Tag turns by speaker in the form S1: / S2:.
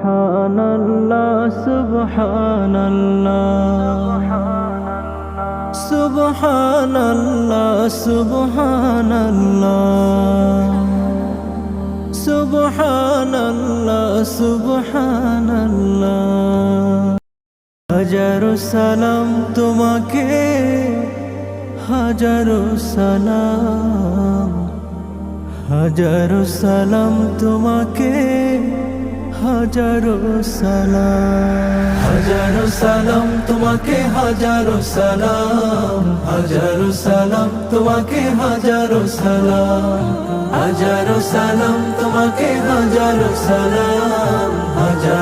S1: সুবহানাল্লাহ সুবহানাল্লাহ সুবহানাল্লাহ সুবহানাল্লাহ সুবহানাল্লাহ হাজারো সালাম তোমাকে হাজারো সালাম হাজারো সালাম তোমাকে হাজারো সালাম হাজারো সালাম তোমাকে হাজারো সালাম হাজারো সালাম তোমাকে হাজারো সালাম হাজারো সালাম তোমাকে হাজারো সালাম হাজারো